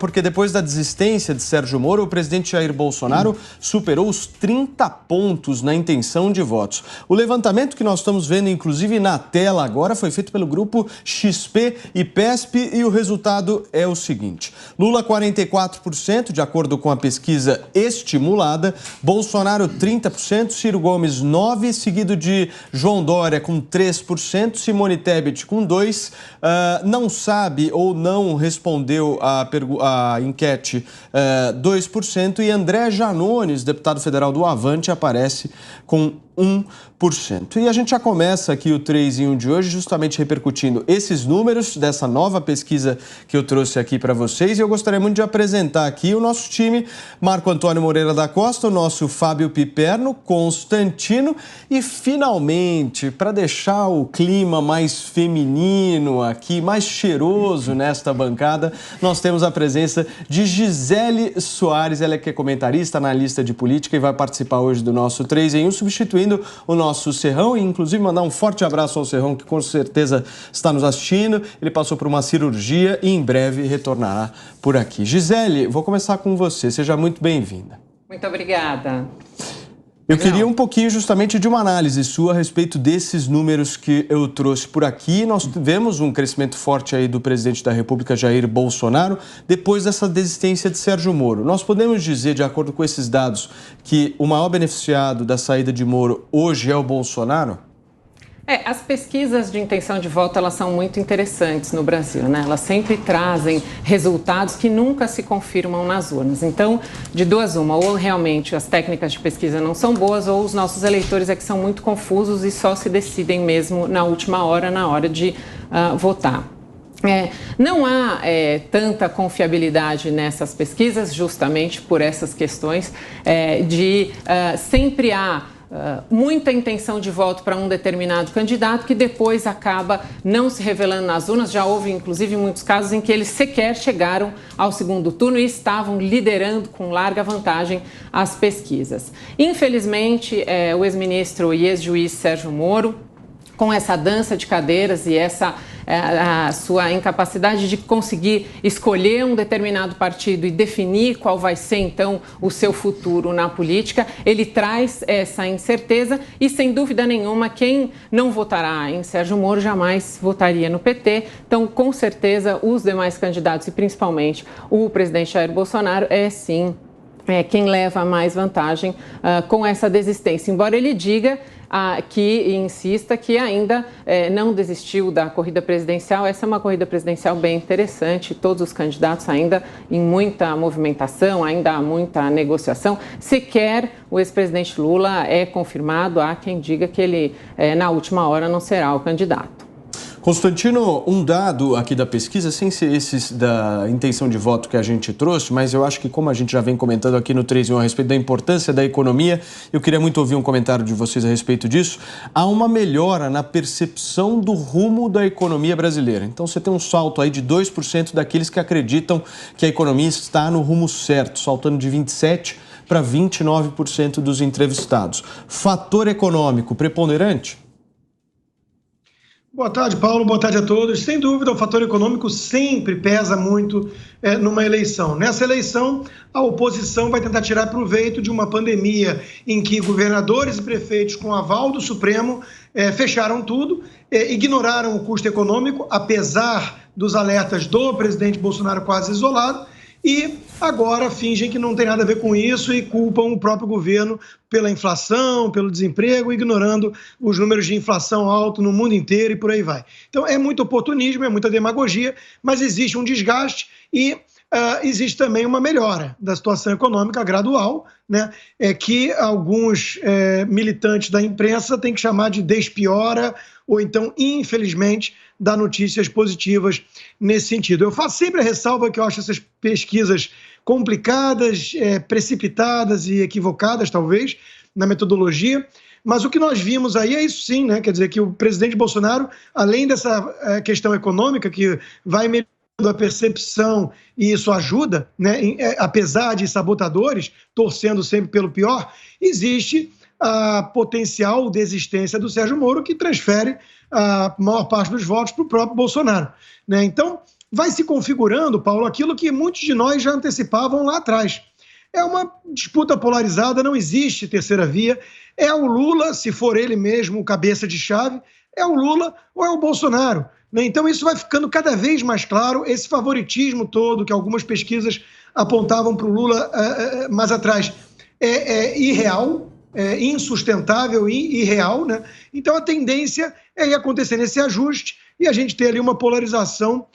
Porque depois da desistência de Sérgio Moro, o presidente Jair Bolsonaro superou os 30 pontos na intenção de votos. O levantamento que nós estamos vendo, inclusive na tela agora, foi feito pelo grupo XP e PESP e o resultado é o seguinte. Lula 44%, de acordo com a pesquisa estimulada, Bolsonaro 30%, Ciro Gomes 9%, seguido de João Dória com 3%, Simone Tebet com 2%, não sabe ou não respondeu a enquete 2%, e André Janones, deputado federal do Avante, aparece com 1%. E a gente já começa aqui o 3 em 1 de hoje justamente repercutindo esses números dessa nova pesquisa que eu trouxe aqui para vocês, e eu gostaria muito de apresentar aqui o nosso time: Marco Antônio Moreira da Costa, o nosso Fábio Piperno, Constantino, e finalmente, para deixar o clima mais feminino aqui, mais cheiroso nesta bancada, nós temos a presença de Gisele Soares. Ela que é comentarista, analista de política, e vai participar hoje do nosso 3 em 1, substituindo o nosso Serrão, e inclusive mandar um forte abraço ao Serrão, que com certeza está nos assistindo. Ele passou por uma cirurgia e em breve retornará por aqui. Gisele, vou começar com você. Seja muito bem-vinda. Muito obrigada. Eu queria um pouquinho justamente de uma análise sua a respeito desses números que eu trouxe por aqui. Nós tivemos um crescimento forte aí do presidente da República, Jair Bolsonaro, depois dessa desistência de Sérgio Moro. Nós podemos dizer, de acordo com esses dados, que o maior beneficiado da saída de Moro hoje é o Bolsonaro? As pesquisas de intenção de voto, elas são muito interessantes no Brasil, né? Elas sempre trazem resultados que nunca se confirmam nas urnas. Então, de duas uma, ou realmente as técnicas de pesquisa não são boas, ou os nossos eleitores é que são muito confusos e só se decidem mesmo na última hora, na hora de votar. Não há tanta confiabilidade nessas pesquisas, justamente por essas questões sempre há muita intenção de voto para um determinado candidato que depois acaba não se revelando nas urnas. Já houve, inclusive, muitos casos em que eles sequer chegaram ao segundo turno e estavam liderando com larga vantagem as pesquisas. Infelizmente, o ex-ministro e ex-juiz Sérgio Moro, com essa dança de cadeiras e a sua incapacidade de conseguir escolher um determinado partido e definir qual vai ser, então, o seu futuro na política, ele traz essa incerteza e, sem dúvida nenhuma, quem não votará em Sérgio Moro jamais votaria no PT. Então, com certeza, os demais candidatos e, principalmente, o presidente Jair Bolsonaro sim quem leva mais vantagem com essa desistência, embora ele diga que insista que ainda não desistiu da corrida presidencial. Essa é uma corrida presidencial bem interessante, todos os candidatos ainda em muita movimentação, ainda há muita negociação. Sequer o ex-presidente Lula é confirmado, há quem diga que ele, na última hora, não será o candidato. Constantino, um dado aqui da pesquisa, sem ser esses da intenção de voto que a gente trouxe, mas eu acho que, como a gente já vem comentando aqui no 3 em 1 a respeito da importância da economia, eu queria muito ouvir um comentário de vocês a respeito disso. Há uma melhora na percepção do rumo da economia brasileira. Então, você tem um salto aí de 2% daqueles que acreditam que a economia está no rumo certo, saltando de 27% para 29% dos entrevistados. Fator econômico preponderante? Boa tarde, Paulo. Boa tarde a todos. Sem dúvida, o fator econômico sempre pesa muito numa eleição. Nessa eleição, a oposição vai tentar tirar proveito de uma pandemia em que governadores e prefeitos, com aval do Supremo, fecharam tudo, ignoraram o custo econômico, apesar dos alertas do presidente Bolsonaro quase isolado, e agora fingem que não tem nada a ver com isso e culpam o próprio governo pela inflação, pelo desemprego, ignorando os números de inflação alto no mundo inteiro e por aí vai. Então é muito oportunismo, é muita demagogia, mas existe um desgaste e existe também uma melhora da situação econômica gradual, né, que alguns militantes da imprensa têm que chamar de despiora, ou então, infelizmente, dá notícias positivas nesse sentido. Eu faço sempre a ressalva que eu acho essas pesquisas complicadas, precipitadas e equivocadas, talvez, na metodologia, mas o que nós vimos aí é isso sim, né? Quer dizer, que o presidente Bolsonaro, além dessa questão econômica, que vai melhorando a percepção, e isso ajuda, né? Apesar de sabotadores, torcendo sempre pelo pior, existe a potencial desistência do Sérgio Moro, que transfere a maior parte dos votos para o próprio Bolsonaro, né? Então, vai se configurando, Paulo, aquilo que muitos de nós já antecipavam lá atrás. É uma disputa polarizada, não existe terceira via. É o Lula, se for ele mesmo o cabeça de chave, é o Lula ou é o Bolsonaro. Então isso vai ficando cada vez mais claro, esse favoritismo todo que algumas pesquisas apontavam para o Lula mais atrás é irreal, é insustentável e irreal, né? Então a tendência é ir acontecendo esse ajuste e a gente ter ali uma polarização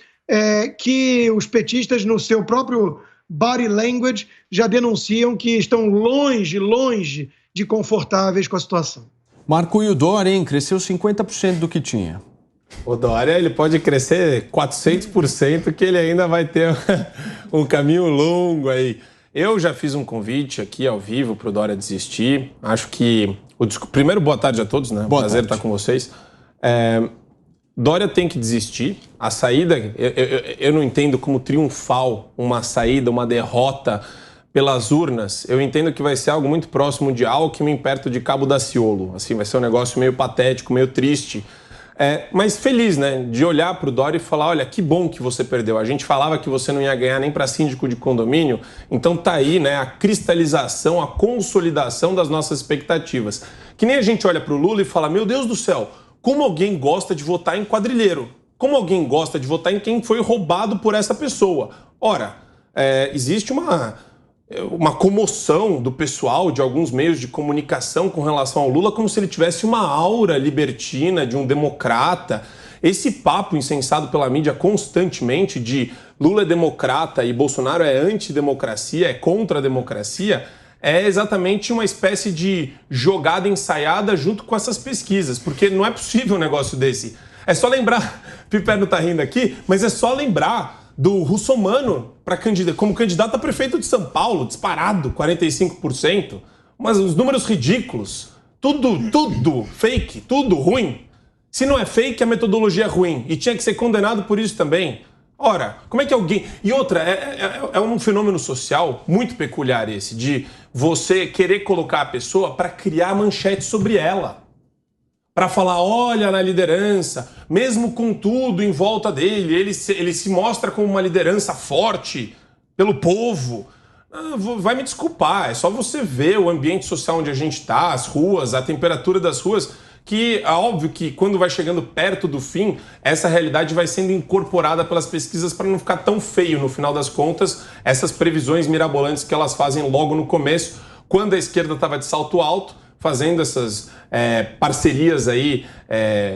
que os petistas no seu próprio body language já denunciam que estão longe de confortáveis com a situação. Marco, e o Dória, hein? Cresceu 50% do que tinha. O Dória, ele pode crescer 400%, que ele ainda vai ter um caminho longo aí. Eu já fiz um convite aqui ao vivo para o Dória desistir. Acho que... Primeiro, boa tarde a todos, né? Prazer estar com vocês. Dória tem que desistir. A saída, eu não entendo como triunfal uma saída, uma derrota pelas urnas. Eu entendo que vai ser algo muito próximo de Alckmin perto de Cabo Daciolo. Assim, vai ser um negócio meio patético, meio triste. Mas feliz, né? De olhar para o Dória e falar, olha, que bom que você perdeu. A gente falava que você não ia ganhar nem para síndico de condomínio. Então tá aí, né? A cristalização, a consolidação das nossas expectativas. Que nem a gente olha para o Lula e fala, meu Deus do céu, como alguém gosta de votar em quadrilheiro? Como alguém gosta de votar em quem foi roubado por essa pessoa? Ora, existe uma comoção do pessoal de alguns meios de comunicação com relação ao Lula, como se ele tivesse uma aura libertina de um democrata. Esse papo insensado pela mídia constantemente de Lula é democrata e Bolsonaro é antidemocracia, é contra a democracia, é exatamente uma espécie de jogada ensaiada junto com essas pesquisas, porque não é possível um negócio desse. É só lembrar, Piperno tá rindo aqui, mas é só lembrar do Russomano como candidato a prefeito de São Paulo, disparado, 45%, mas os números ridículos, tudo fake, tudo ruim. Se não é fake, a metodologia é ruim e tinha que ser condenado por isso também. Ora, como é que alguém... E outra, é um fenômeno social muito peculiar esse, de você querer colocar a pessoa para criar manchete sobre ela. Para falar, olha, na liderança, mesmo com tudo em volta dele, ele se mostra como uma liderança forte pelo povo. Vai me desculpar, é só você ver o ambiente social onde a gente está, as ruas, a temperatura das ruas, que é óbvio que quando vai chegando perto do fim, essa realidade vai sendo incorporada pelas pesquisas para não ficar tão feio no final das contas, essas previsões mirabolantes que elas fazem logo no começo, quando a esquerda estava de salto alto, fazendo essas parcerias aí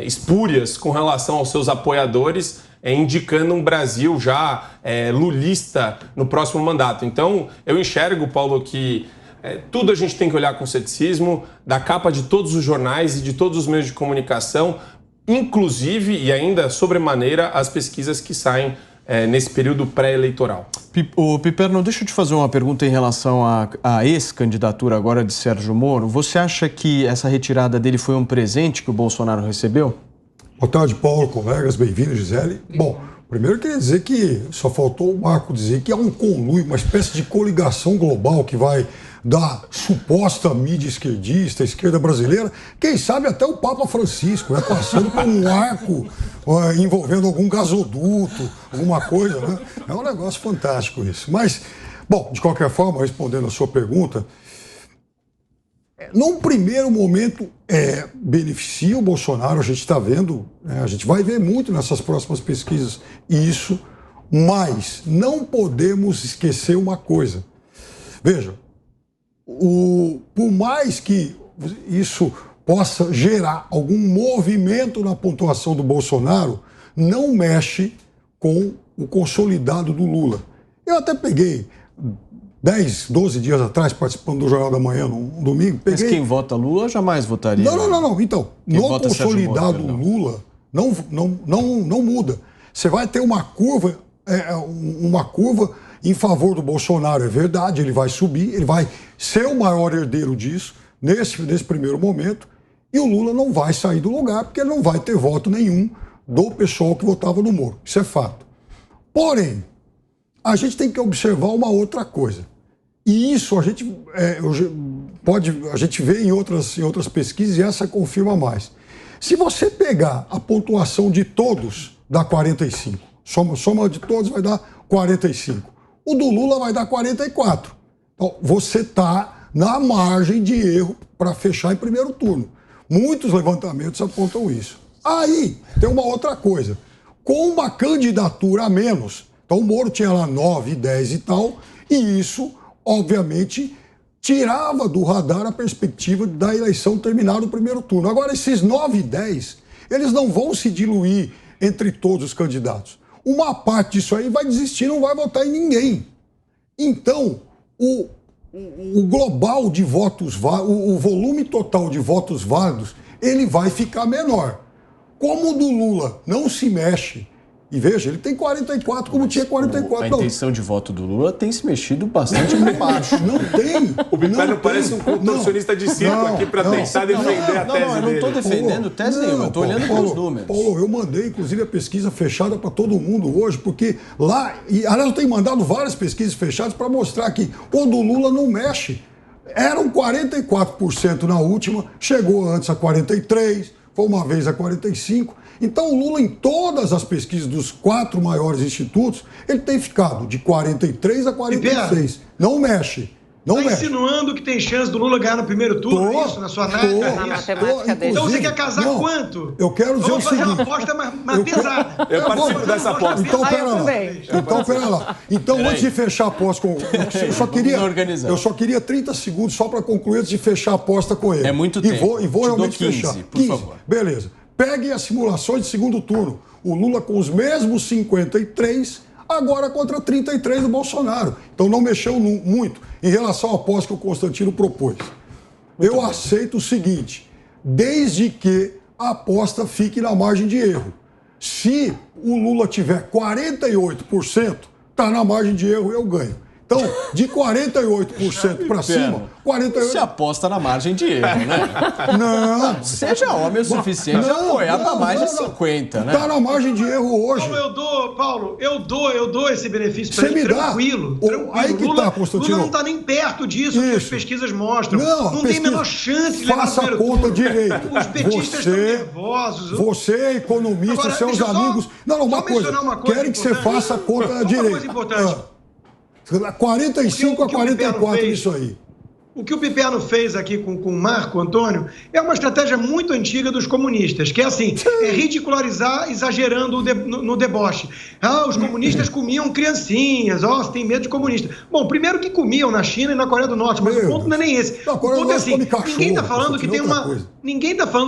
espúrias com relação aos seus apoiadores, indicando um Brasil já lulista no próximo mandato. Então, eu enxergo, Paulo, que tudo a gente tem que olhar com ceticismo, da capa de todos os jornais e de todos os meios de comunicação, inclusive e ainda sobremaneira as pesquisas que saem nesse período pré-eleitoral. Piperno, deixa eu te fazer uma pergunta em relação à ex-candidatura agora de Sérgio Moro. Você acha que essa retirada dele foi um presente que o Bolsonaro recebeu? Boa tarde, Paulo, colegas, bem-vindos, Gisele. Bom, primeiro eu queria dizer que só faltou o Marco dizer que há um conluio, uma espécie de coligação global que vai da suposta mídia esquerdista, esquerda brasileira, quem sabe até o Papa Francisco, né, passando por um arco envolvendo algum gasoduto, alguma coisa, né? É um negócio fantástico isso. Mas, bom, de qualquer forma, respondendo a sua pergunta, num primeiro momento beneficia o Bolsonaro, a gente está vendo, a gente vai ver muito nessas próximas pesquisas isso, mas não podemos esquecer uma coisa. Veja, por mais que isso possa gerar algum movimento na pontuação do Bolsonaro, não mexe com o consolidado do Lula. Eu até peguei 10, 12 dias atrás, participando do Jornal da Manhã, num domingo... Mas quem vota Lula jamais votaria. Não. Então, no consolidado Lula, não muda. Você vai ter uma curva em favor do Bolsonaro, é verdade, ele vai subir, ele vai ser o maior herdeiro disso, nesse primeiro momento, e o Lula não vai sair do lugar, porque ele não vai ter voto nenhum do pessoal que votava no Moro. Isso é fato. Porém, a gente tem que observar uma outra coisa. E isso a gente vê em outras pesquisas e essa confirma mais. Se você pegar a pontuação de todos, dá 45. Soma de todos vai dar 45. O do Lula vai dar 44. Então, você está na margem de erro para fechar em primeiro turno. Muitos levantamentos apontam isso. Aí, tem uma outra coisa. Com uma candidatura a menos, então o Moro tinha lá 9, 10 e tal, e isso, obviamente, tirava do radar a perspectiva da eleição terminar no primeiro turno. Agora, esses 9 e 10, eles não vão se diluir entre todos os candidatos. Uma parte disso aí vai desistir, não vai votar em ninguém. Então, o global de votos, o volume total de votos válidos, ele vai ficar menor. Como o do Lula não se mexe, e veja, ele tem 44, como tinha 44. A intenção de voto do Lula tem se mexido bastante para baixo. Não tem. O Piperno parece um contorcionista de circo aqui para tentar defender a tese dele. Eu não estou defendendo tese nenhuma, eu estou olhando para os números. Paulo, eu mandei, inclusive, a pesquisa fechada para todo mundo hoje, porque lá... Aliás, eu tenho mandado várias pesquisas fechadas para mostrar que o do Lula não mexe. Eram 44% na última, chegou antes a 43%, foi uma vez a 45%. Então, o Lula, em todas as pesquisas dos 4 maiores institutos, ele tem ficado de 43 a 46. Não mexe. Não mexe. Está insinuando que tem chance do Lula ganhar no primeiro turno, é isso? Na sua análise? Na matemática dele. Então você quer casar quanto? Eu quero dizer o seguinte... Vamos fazer uma aposta mais pesada. Eu participo dessa aposta. Então, pera lá. Então, antes de fechar a aposta com... Eu só queria 30 segundos só para concluir antes de fechar a aposta com ele. É muito tempo. E vou realmente 15, fechar. por favor. Beleza. Peguem as simulações de segundo turno. O Lula com os mesmos 53, agora contra 33 do Bolsonaro. Então não mexeu muito em relação à aposta que o Constantino propôs. Eu aceito o seguinte, desde que a aposta fique na margem de erro. Se o Lula tiver 48%, está na margem de erro, eu ganho. Então, de 48% para cima, 48%... Você aposta na margem de erro, né? Não. Seja homem o suficiente a apoiar para mais de 50, né? Está na margem de erro hoje. Paulo, eu dou esse benefício para ele tranquilo. Aí que Lula, tá, Constantino. Lula não está nem perto disso que as pesquisas mostram. Não tem a menor chance de levar faça a conta direito. Os petistas estão nervosos. Você, economista, agora, seus amigos... Uma coisa querem que você faça a conta direito. Uma coisa importante. 45 a 44 isso aí. O que o Piperno fez aqui com o Marco Antônio é uma estratégia muito antiga dos comunistas, que é assim, é ridicularizar exagerando no deboche. Os comunistas comiam criancinhas, você tem medo de comunista. Bom, primeiro que comiam na China e na Coreia do Norte, mas o ponto não é nem esse. O ponto é assim, ninguém está falando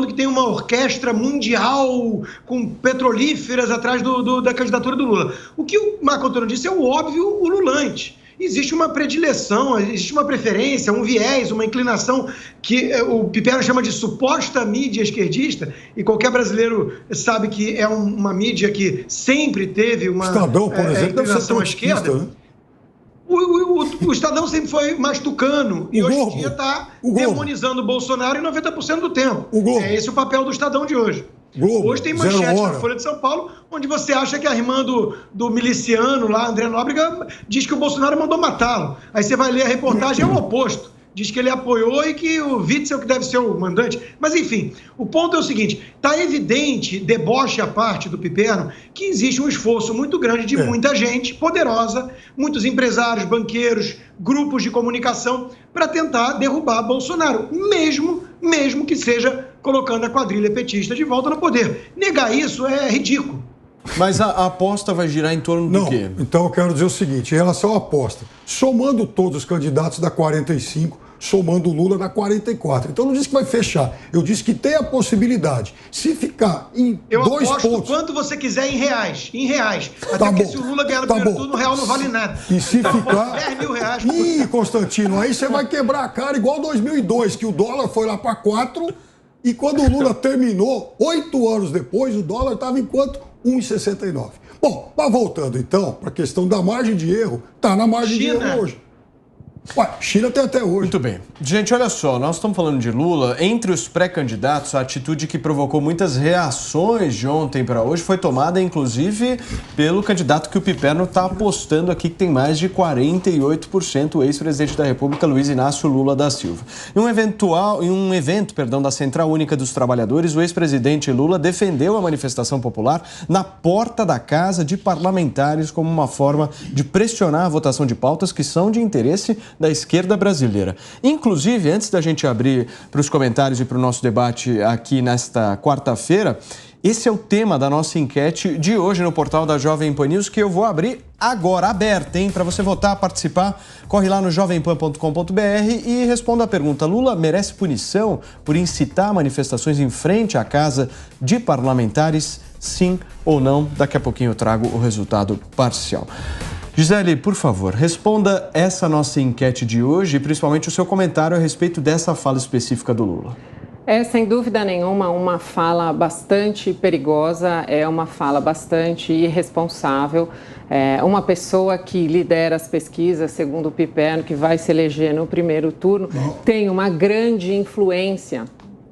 que tem uma orquestra mundial com petrolíferas atrás da candidatura do Lula. O que o Marco Antônio disse é o óbvio ululante. Existe uma predileção, existe uma preferência, um viés, uma inclinação que o Piperno chama de suposta mídia esquerdista, e qualquer brasileiro sabe que é uma mídia que sempre teve uma Estadão, por exemplo, inclinação à esquerda. Né? O Estadão sempre foi mais tucano e hoje em dia está demonizando o Bolsonaro em 90% do tempo. É esse o papel do Estadão de hoje. Globo, hoje tem manchete na Folha de São Paulo, onde você acha que a irmã do miliciano lá, André Nóbrega, diz que o Bolsonaro mandou matá-lo. Aí você vai ler a reportagem, é o oposto. Diz que ele apoiou e que o Witzel que deve ser o mandante. Mas, enfim, o ponto é o seguinte, está evidente, deboche à parte do Piperno, que existe um esforço muito grande de muita gente poderosa, muitos empresários, banqueiros, grupos de comunicação, para tentar derrubar Bolsonaro, mesmo que seja colocando a quadrilha petista de volta no poder. Negar isso é ridículo. Mas a aposta vai girar em torno do quê? Então eu quero dizer o seguinte, em relação à aposta, somando todos os candidatos dá 45, somando o Lula dá 44. Então eu não disse que vai fechar, eu disse que tem a possibilidade. Se ficar em 2 pontos... quanto você quiser em reais. Até porque se o Lula ganhar no primeiro turno, o real não vale nada. E se ficar... 10 mil reais. Constantino, aí você vai quebrar a cara igual 2002, que o dólar foi lá para 4... E quando o Lula terminou, 8 anos depois, o dólar estava em quanto? 1,69. Bom, mas voltando então para a questão da margem de erro, está na margem de erro hoje. Ué, China tem até hoje. Muito bem. Gente, olha só, nós estamos falando de Lula. Entre os pré-candidatos, a atitude que provocou muitas reações de ontem para hoje foi tomada, inclusive, pelo candidato que o Piperno está apostando aqui, que tem mais de 48%, o ex-presidente da República, Luiz Inácio Lula da Silva. Em um evento da Central Única dos Trabalhadores, o ex-presidente Lula defendeu a manifestação popular na porta da Casa de Parlamentares como uma forma de pressionar a votação de pautas que são de interesse da esquerda brasileira. Inclusive, antes da gente abrir para os comentários e para o nosso debate aqui nesta quarta-feira, esse é o tema da nossa enquete de hoje no portal da Jovem Pan News, que eu vou abrir agora, aberta, hein? Para você votar, participar, corre lá no jovempan.com.br e responda a pergunta: Lula merece punição por incitar manifestações em frente à Casa de Parlamentares? Sim ou não? Daqui a pouquinho eu trago o resultado parcial. Gisele, por favor, responda essa nossa enquete de hoje e principalmente o seu comentário a respeito dessa fala específica do Lula. É, sem dúvida nenhuma, uma fala bastante perigosa, é uma fala bastante irresponsável. Uma pessoa que lidera as pesquisas, segundo o Piperno, que vai se eleger no primeiro turno, tem uma grande influência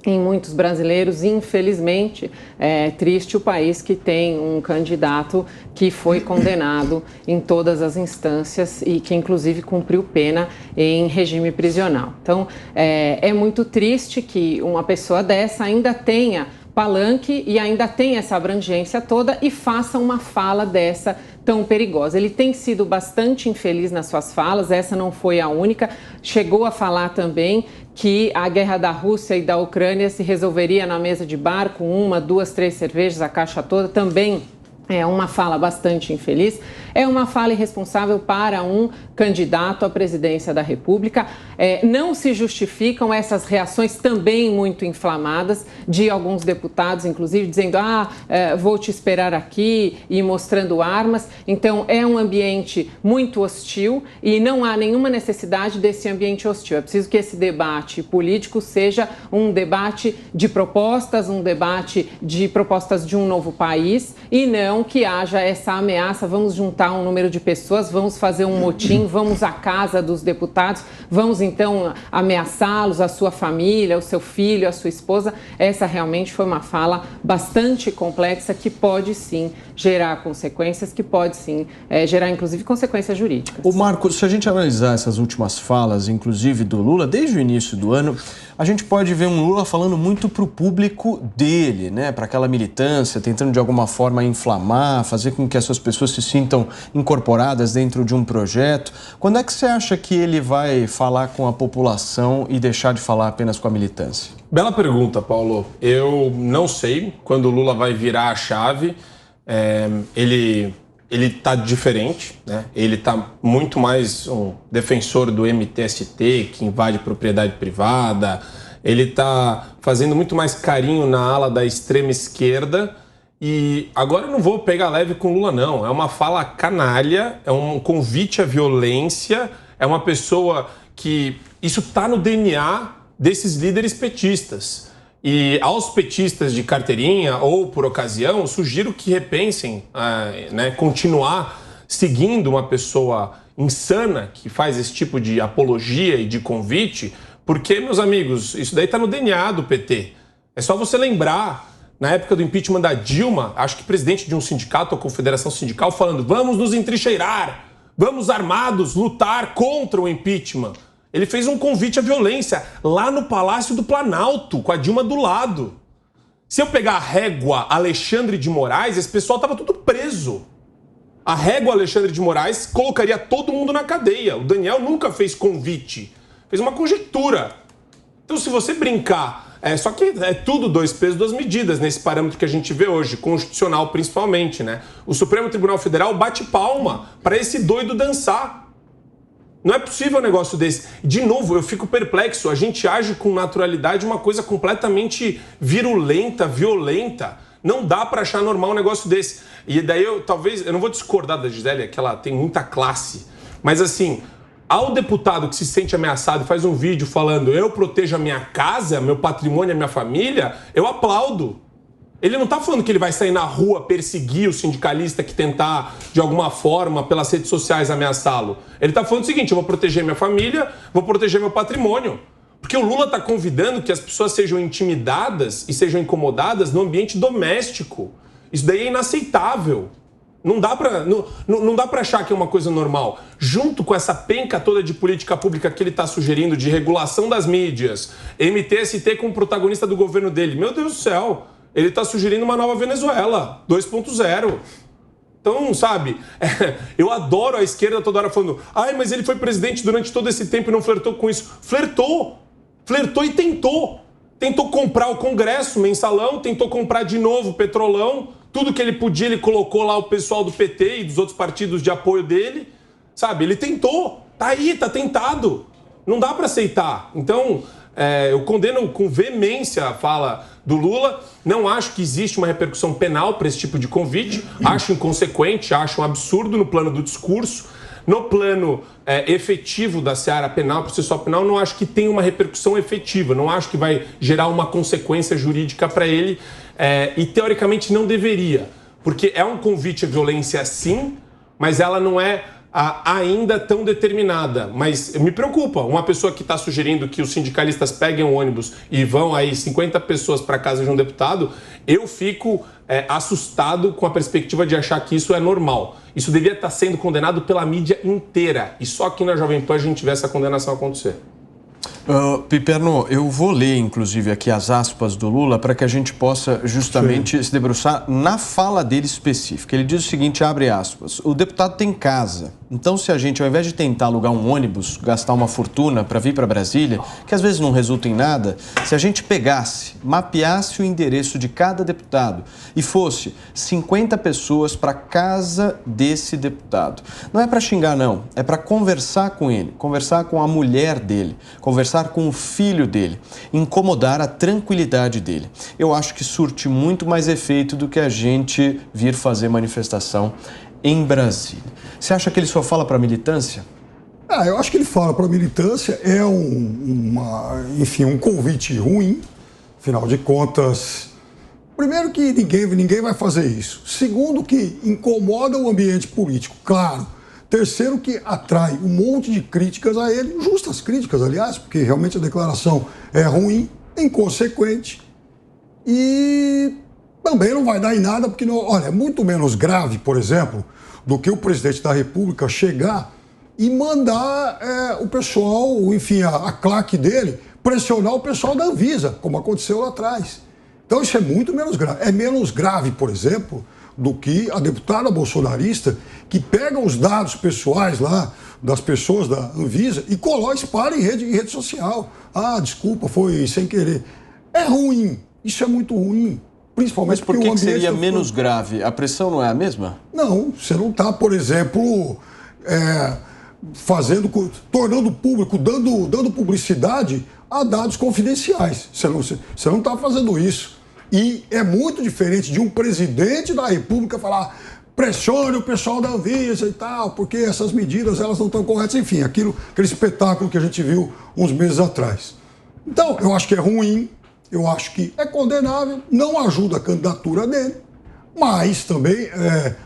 em muitos brasileiros. Infelizmente, é triste o país que tem um candidato que foi condenado em todas as instâncias e que, inclusive, cumpriu pena em regime prisional. Então, é muito triste que uma pessoa dessa ainda tenha palanque e ainda tenha essa abrangência toda e faça uma fala dessa tão perigosa. Ele tem sido bastante infeliz nas suas falas, essa não foi a única. Chegou a falar também que a guerra da Rússia e da Ucrânia se resolveria na mesa de bar com 1, 2, 3 cervejas, a caixa toda. Também é uma fala bastante infeliz, é uma fala irresponsável para um candidato à presidência da República. Não se justificam essas reações também muito inflamadas de alguns deputados, inclusive dizendo, vou te esperar aqui e mostrando armas. Então é um ambiente muito hostil e não há nenhuma necessidade desse ambiente hostil. É preciso que esse debate político seja um debate de propostas, um debate de propostas de um novo país e não que haja essa ameaça, vamos juntar um número de pessoas, vamos fazer um motim, vamos à casa dos deputados, vamos então ameaçá-los, a sua família, o seu filho, a sua esposa. Essa realmente foi uma fala bastante complexa que pode sim gerar consequências, que pode sim gerar inclusive consequências jurídicas. O Marco, se a gente analisar essas últimas falas, inclusive do Lula, desde o início do ano, a gente pode ver um Lula falando muito para o público dele, né? Para aquela militância, tentando de alguma forma inflamar, fazer com que essas pessoas se sintam incorporadas dentro de um projeto. Quando é que você acha que ele vai falar com a população e deixar de falar apenas com a militância? Bela pergunta, Paulo. Eu não sei quando o Lula vai virar a chave. Ele está diferente, né? Ele está muito mais um defensor do MTST, que invade propriedade privada. Ele está fazendo muito mais carinho na ala da extrema esquerda. E agora eu não vou pegar leve com Lula, não. É uma fala canalha, é um convite à violência, é uma pessoa que... Isso está no DNA desses líderes petistas. E aos petistas de carteirinha ou por ocasião, sugiro que repensem continuar seguindo uma pessoa insana que faz esse tipo de apologia e de convite, porque, meus amigos, isso daí está no DNA do PT. É só você lembrar, na época do impeachment da Dilma, acho que presidente de um sindicato ou confederação sindical falando: vamos nos entrincheirar, vamos armados lutar contra o impeachment. Ele fez um convite à violência lá no Palácio do Planalto, com a Dilma do lado. Se eu pegar a régua Alexandre de Moraes, esse pessoal estava tudo preso. A régua Alexandre de Moraes colocaria todo mundo na cadeia. O Daniel nunca fez convite, fez uma conjectura. Então, se você brincar, só que é tudo 2 pesos, 2 medidas nesse parâmetro que a gente vê hoje, constitucional principalmente, né? O Supremo Tribunal Federal bate palma para esse doido dançar. Não é possível um negócio desse. De novo, eu fico perplexo. A gente age com naturalidade uma coisa completamente virulenta, violenta. Não dá para achar normal um negócio desse. E daí eu não vou discordar da Gisele, que ela tem muita classe. Mas assim, ao deputado que se sente ameaçado e faz um vídeo falando: eu protejo a minha casa, meu patrimônio, a minha família, eu aplaudo. Ele não está falando que ele vai sair na rua perseguir o sindicalista que tentar, de alguma forma, pelas redes sociais ameaçá-lo. Ele está falando o seguinte: eu vou proteger minha família, vou proteger meu patrimônio. Porque o Lula está convidando que as pessoas sejam intimidadas e sejam incomodadas no ambiente doméstico. Isso daí é inaceitável. Não dá para achar que é uma coisa normal. Junto com essa penca toda de política pública que ele está sugerindo, de regulação das mídias, MTST como protagonista do governo dele, meu Deus do céu, ele está sugerindo uma nova Venezuela 2.0. Então, sabe, eu adoro a esquerda toda hora falando: ai, mas ele foi presidente durante todo esse tempo e não flertou com isso. Flertou e tentou. Tentou comprar o Congresso, mensalão, tentou comprar de novo o Petrolão. Tudo que ele podia, ele colocou lá o pessoal do PT e dos outros partidos de apoio dele. Sabe, ele tentou. Tá aí, tá tentado. Não dá para aceitar. Então, eu condeno com veemência a fala do Lula. Não acho que existe uma repercussão penal para esse tipo de convite. Acho inconsequente, acho um absurdo no plano do discurso. No plano efetivo da seara penal, processual penal, não acho que tenha uma repercussão efetiva. Não acho que vai gerar uma consequência jurídica para ele. E, teoricamente, não deveria. Porque é um convite à violência, sim, mas ela não é ainda tão determinada. Mas me preocupa. Uma pessoa que está sugerindo que os sindicalistas peguem um ônibus e vão aí 50 pessoas para a casa de um deputado, eu fico assustado com a perspectiva de achar que isso é normal. Isso devia estar sendo condenado pela mídia inteira. E só aqui na Jovem Pan a gente vê essa condenação acontecer. Piperno, eu vou ler, inclusive, aqui as aspas do Lula para que a gente possa justamente se debruçar na fala dele específica. Ele diz o seguinte, abre aspas: o deputado tem casa, então se a gente, ao invés de tentar alugar um ônibus, gastar uma fortuna para vir para Brasília, que às vezes não resulta em nada, se a gente pegasse, mapeasse o endereço de cada deputado e fosse 50 pessoas para casa desse deputado. Não é para xingar, não, é para conversar com ele, conversar com a mulher dele, conversar com o filho dele, incomodar a tranquilidade dele. Eu acho que surte muito mais efeito do que a gente vir fazer manifestação em Brasília. Você acha que ele só fala para a militância? Eu acho que ele fala para a militância, é um convite ruim. Afinal de contas, primeiro que ninguém vai fazer isso. Segundo que incomoda o ambiente político, claro. Terceiro, que atrai um monte de críticas a ele, justas críticas, aliás, porque realmente a declaração é ruim, inconsequente e também não vai dar em nada, porque, é muito menos grave, por exemplo, do que o presidente da República chegar e mandar o pessoal, enfim, a claque dele, pressionar o pessoal da Anvisa, como aconteceu lá atrás. Então isso é muito menos grave. É menos grave, por exemplo, do que a deputada bolsonarista que pega os dados pessoais lá das pessoas da Anvisa e espalha em rede social. Desculpa, foi sem querer. É ruim, isso é muito ruim. Principalmente. Mas por que seria menos grave? A pressão não é a mesma? Não, você não está, por exemplo, tornando público, dando publicidade a dados confidenciais. Você não está fazendo isso. E é muito diferente de um presidente da República falar: pressione o pessoal da Anvisa e tal, porque essas medidas elas não estão corretas. Enfim, aquele espetáculo que a gente viu uns meses atrás. Então, eu acho que é ruim, eu acho que é condenável, não ajuda a candidatura dele, mas também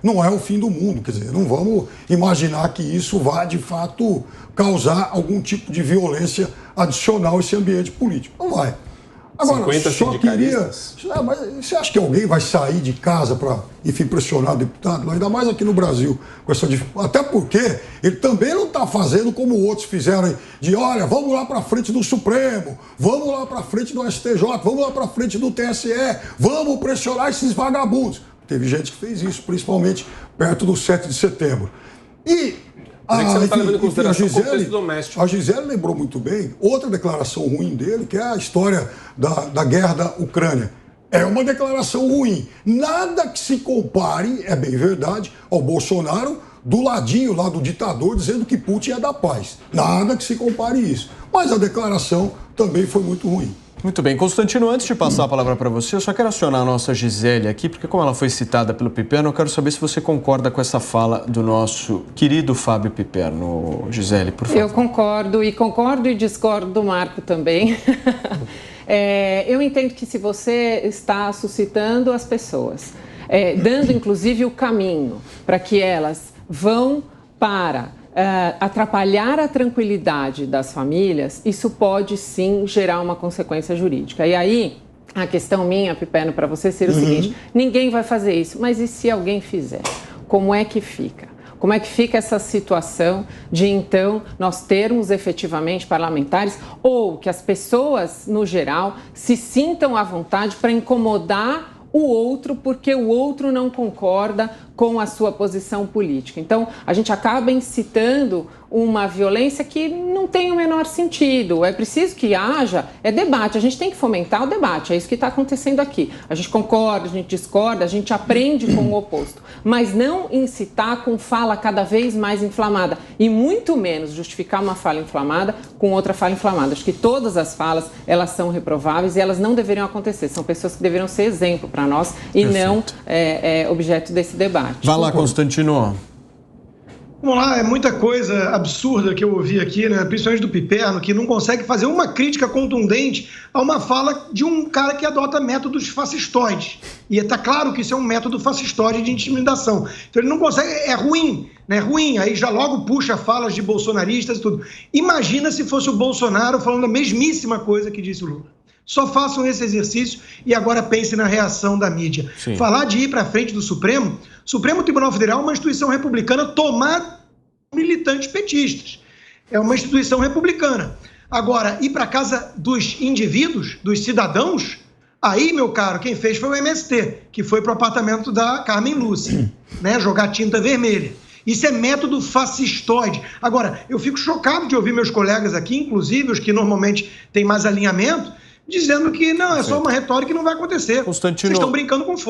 não é o fim do mundo. Quer dizer, não vamos imaginar que isso vá, de fato, causar algum tipo de violência adicional a esse ambiente político. Não vai. Agora, 50 só queria... Mas você acha que alguém vai sair de casa para, enfim, pressionar o deputado? Ainda mais aqui no Brasil, com essa dificuldade. Até porque ele também não está fazendo como outros fizeram, de olha, vamos lá para frente do Supremo, vamos lá para frente do STJ, vamos lá para frente do TSE, vamos pressionar esses vagabundos. Teve gente que fez isso, principalmente perto do 7 de setembro. E a Gisele lembrou muito bem outra declaração ruim dele, que é a história da guerra da Ucrânia. É uma declaração ruim. Nada que se compare, é bem verdade, ao Bolsonaro do ladinho lá do ditador dizendo que Putin é da paz. Nada que se compare isso. Mas a declaração também foi muito ruim. Muito bem. Constantino, antes de passar a palavra para você, eu só quero acionar a nossa Gisele aqui, porque como ela foi citada pelo Piperno, eu quero saber se você concorda com essa fala do nosso querido Fábio Piperno. Gisele, por favor. Eu concordo e discordo do Marco também. Eu entendo que se você está suscitando as pessoas, dando inclusive o caminho para que elas vão para atrapalhar a tranquilidade das famílias, isso pode sim gerar uma consequência jurídica. E aí, a questão minha, Pipeno, para você seria o seguinte: ninguém vai fazer isso, mas e se alguém fizer? Como é que fica? Como é que fica essa situação de, então, nós termos efetivamente parlamentares ou que as pessoas, no geral, se sintam à vontade para incomodar o outro porque o outro não concorda com a sua posição política. Então, a gente acaba incitando uma violência que não tem o menor sentido. É preciso que haja debate, a gente tem que fomentar o debate, é isso que está acontecendo aqui. A gente concorda, a gente discorda, a gente aprende com o oposto, mas não incitar com fala cada vez mais inflamada e muito menos justificar uma fala inflamada com outra fala inflamada. Acho que todas as falas, elas são reprováveis e elas não deveriam acontecer. São pessoas que deveriam ser exemplo para nós e não objeto desse debate. Vai lá, Constantino. Vamos lá, é muita coisa absurda que eu ouvi aqui, né? Principalmente do Piperno, que não consegue fazer uma crítica contundente a uma fala de um cara que adota métodos fascistoides. E está claro que isso é um método fascistoide de intimidação. Então ele não consegue, é ruim, né? Ruim, aí já logo puxa falas de bolsonaristas e tudo. Imagina se fosse o Bolsonaro falando a mesmíssima coisa que disse o Lula. Só façam esse exercício e agora pensem na reação da mídia. Sim. Falar de ir para frente do Supremo Tribunal Federal é uma instituição republicana tomada por militantes petistas. É uma instituição republicana. Agora, ir para casa dos indivíduos, dos cidadãos, aí, meu caro, quem fez foi o MST, que foi para o apartamento da Carmen Lúcia, né, jogar tinta vermelha. Isso é método fascistoide. Agora, eu fico chocado de ouvir meus colegas aqui, inclusive os que normalmente têm mais alinhamento, dizendo que não, é só uma retórica e não vai acontecer. Constantino, vocês estão brincando com fogo.